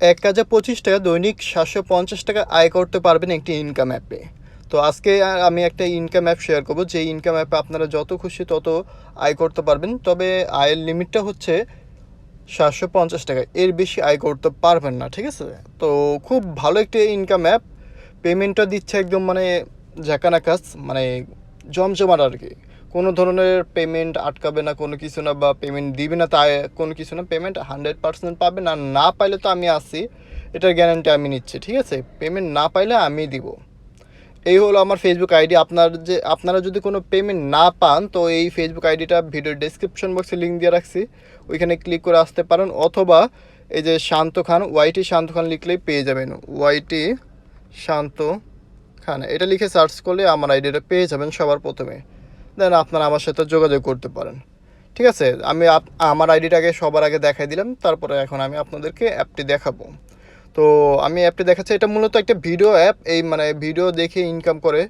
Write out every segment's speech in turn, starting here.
1025 টাকা দৈনিক 750 টাকা আয় করতে পারবেন একটি ইনকাম অ্যাপে। তো আজকে আমি একটা ইনকাম অ্যাপ শেয়ার করব, যে ইনকাম অ্যাপে আপনারা যত খুশি তত আয় করতে পারবেন। তবে আয়ের লিমিটটা হচ্ছে 750 টাকা, এর বেশি আয় করতে পারবেন না, ঠিক আছে? তো খুব ভালো একটি ইনকাম অ্যাপ, পেমেন্টটা দিচ্ছে একদম মানে ঝাঁকানাকাস, মানে জমজমাট আর কি। কোনো ধরনের পেমেন্ট আটকাবে না, কোনো কিছু না, বা পেমেন্ট দিবে না তাই কোনো কিছু না। পেমেন্ট 100% পাবেন, আর না পাইলে তো আমি আসি, এটার গ্যারান্টি আমি নিচ্ছি, ঠিক আছে? পেমেন্ট না পাইলে আমি দিব। এই হলো আমার ফেসবুক আইডি। আপনারা যদি কোনো পেমেন্ট না পান, তো এই ফেসবুক আইডিটা ভিডিওর ডেসক্রিপশন বক্সে লিঙ্ক দিয়ে রাখছি, ওইখানে ক্লিক করে আসতে পারেন। অথবা এই যে শান্ত খান, ওয়াইটি শান্ত খান লিখলেই পেয়ে যাবেন। ওয়াইটি শান্ত খান এটা লিখে সার্চ করলে আমার আইডিটা পেয়ে যাবেন সবার প্রথমে। দেন আপনারা আমার সাথে যোগাযোগ করতে পারেন, ঠিক আছে? আমি আমার আইডিটাকে সবার আগে দেখাই দিলাম, তারপরে এখন আমি আপনাদেরকে অ্যাপটি দেখাবো। তো আমি অ্যাপটি দেখাচ্ছি, এটা মূলত একটা ভিডিও অ্যাপ। এই মানে ভিডিও দেখে ইনকাম করে।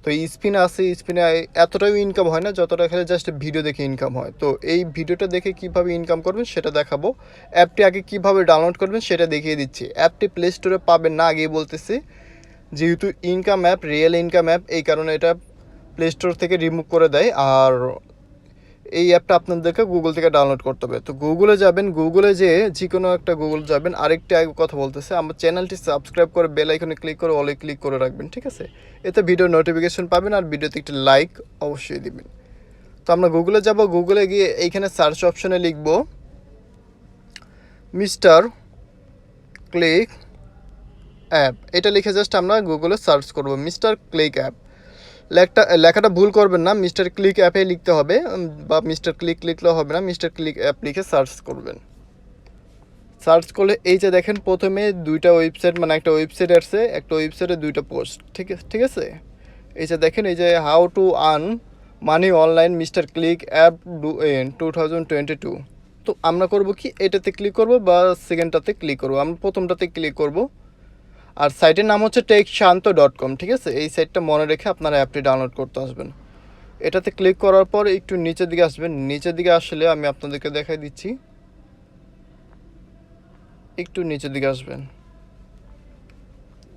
তো স্পিনে আছে, স্পিনে এতটাও ইনকাম হয় না যতটা এখানে জাস্ট ভিডিও দেখে ইনকাম হয়। তো এই ভিডিওটা দেখে কিভাবে ইনকাম করবেন সেটা দেখাবো। অ্যাপটি আগে কিভাবে ডাউনলোড করবেন সেটা দেখিয়ে দিচ্ছি। অ্যাপটি প্লে স্টোরে পাবেন না, আগেই বলতেছি। যেহেতু income app, real income app, এই কারণে এটা প্লে স্টোর থেকে রিমুভ করে দেয়। আর এই অ্যাপটা আপনাদেরকে গুগল থেকে ডাউনলোড করতে হবে। তো গুগলে যাবেন, গুগলে যে কোনো একটা গুগল যাবেন। আরেকটা কথা বলতেছে, আমার চ্যানেলটি সাবস্ক্রাইব করে বেল আইকনে ক্লিক করে অলে ক্লিক করে রাখবেন, ঠিক আছে? এতে ভিডিও নোটিফিকেশন পাবেন, আর ভিডিওতে একটি লাইক অবশ্যই দিবেন। তো আমরা গুগলে যাব, গুগলে গিয়ে এইখানে সার্চ অপশনে লিখব মিস্টার ক্লিক অ্যাপ। এটা লিখে জাস্ট আমরা গুগলে সার্চ করব মিস্টার ক্লিক অ্যাপ। লেখাটা ভুল করবেন না, মিস্টার ক্লিক অ্যাপে লিখতে হবে, বা মিস্টার ক্লিক লিখলেও হবে না, মিস্টার ক্লিক অ্যাপ লিখে সার্চ করবেন। সার্চ করলে এই যে দেখেন প্রথমে দুইটা ওয়েবসাইট, মানে একটা ওয়েবসাইট আসছে, একটা ওয়েবসাইটে দুইটা পোস্ট, ঠিক আছে? এই যে দেখেন, এই যে how to earn money online mister click app 2022। তো আমরা করব কি, এটাতে ক্লিক করব বা সেকেন্ডটাতে ক্লিক করব? আমরা প্রথমটাতে ক্লিক করব। আর সাইটের নাম হচ্ছে TAKA.com, ঠিক আছে? এই সাইটটা মনে রেখে আপনারা অ্যাপটি ডাউনলোড করতে আসবেন। এটাতে ক্লিক করার পর একটু নিচের দিকে আসবেন। নিচের দিকে আসলে আমি আপনাদেরকে দেখাই দিচ্ছি, একটু নিচের দিকে আসবেন।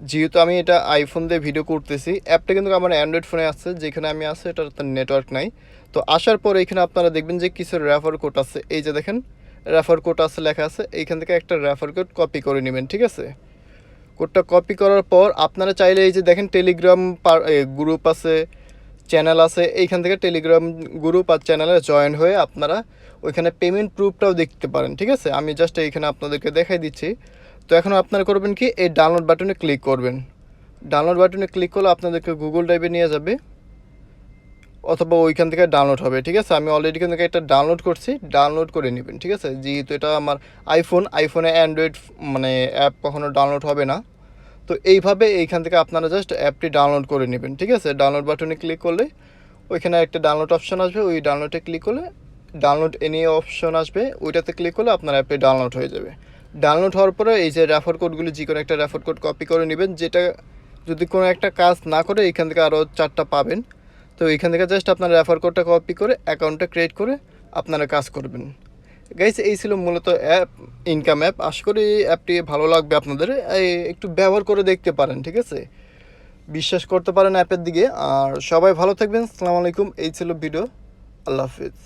যেহেতু আমি এটা আইফোন দিয়ে ভিডিও করতেছি, অ্যাপটা কিন্তু আমার অ্যান্ড্রয়েড ফোনে আছে, যেখানে আমি আছে এটার নেটওয়ার্ক নাই। তো আসার পর এখানে আপনারা দেখবেন যে কিছু রেফার কোড আছে। এই যে দেখেন রেফার কোড আছে, লেখা আছে। এইখান থেকে একটা রেফার কোড কপি করে নেবেন, ঠিক আছে? কোডটা কপি করার পর আপনারা চাইলে এই যে দেখেন টেলিগ্রাম গ্রুপ আছে, চ্যানেল আছে, এইখান থেকে টেলিগ্রাম গ্রুপ আর চ্যানেলে জয়েন হয়ে আপনারা ওইখানে পেমেন্ট প্রুফটাও দেখতে পারেন, ঠিক আছে? আমি জাস্ট এইখানে আপনাদেরকে দেখাই দিচ্ছি। তো এখন আপনারা করবেন কি, এই ডাউনলোড বাটনে ক্লিক করবেন। ডাউনলোড বাটনে ক্লিক করলে আপনাদেরকে গুগল ড্রাইভে নিয়ে যাবে, অথবা ওইখান থেকে ডাউনলোড হবে, ঠিক আছে? আমি অলরেডি এখান থেকে এটা ডাউনলোড করছি, ডাউনলোড করে নেবেন, ঠিক আছে? যেহেতু এটা আমার আইফোনে অ্যান্ড্রয়েড মানে অ্যাপ কখনো ডাউনলোড হবে না। তো এইভাবে এইখান থেকে আপনারা জাস্ট অ্যাপটি ডাউনলোড করে নেবেন, ঠিক আছে? ডাউনলোড বাটনে ক্লিক করলে ওইখানে একটা ডাউনলোড অপশন আসবে, ওই ডাউনলোডে ক্লিক করলে ডাউনলোড এনি অপশন আসবে, ওইটাতে ক্লিক করলে আপনার অ্যাপটি ডাউনলোড হয়ে যাবে। ডাউনলোড হওয়ার পরে এই যে রেফার কোডগুলি, যে কোনো একটা রেফার কোড কপি করে নেবেন, যেটা যদি কোনো একটা কাজ না করে এইখান থেকে আরও 4টা পাবেন। তো এইখান থেকে জাস্ট আপনার রেফার কোডটা কপি করে অ্যাকাউন্টটা ক্রিয়েট করে আপনারা কাজ করবেন। গাইস, এই ছিল মূলত অ্যাপ, ইনকাম অ্যাপ। আশা করি এই অ্যাপটি ভালো লাগবে আপনাদের, একটু ব্যবহার করে দেখতে পারেন, ঠিক আছে? বিশ্বাস করতে পারেন অ্যাপের দিকে। আর সবাই ভালো থাকবেন, আসসালামু আলাইকুম। এই ছিল ভিডিও, আল্লাহ হাফিজ।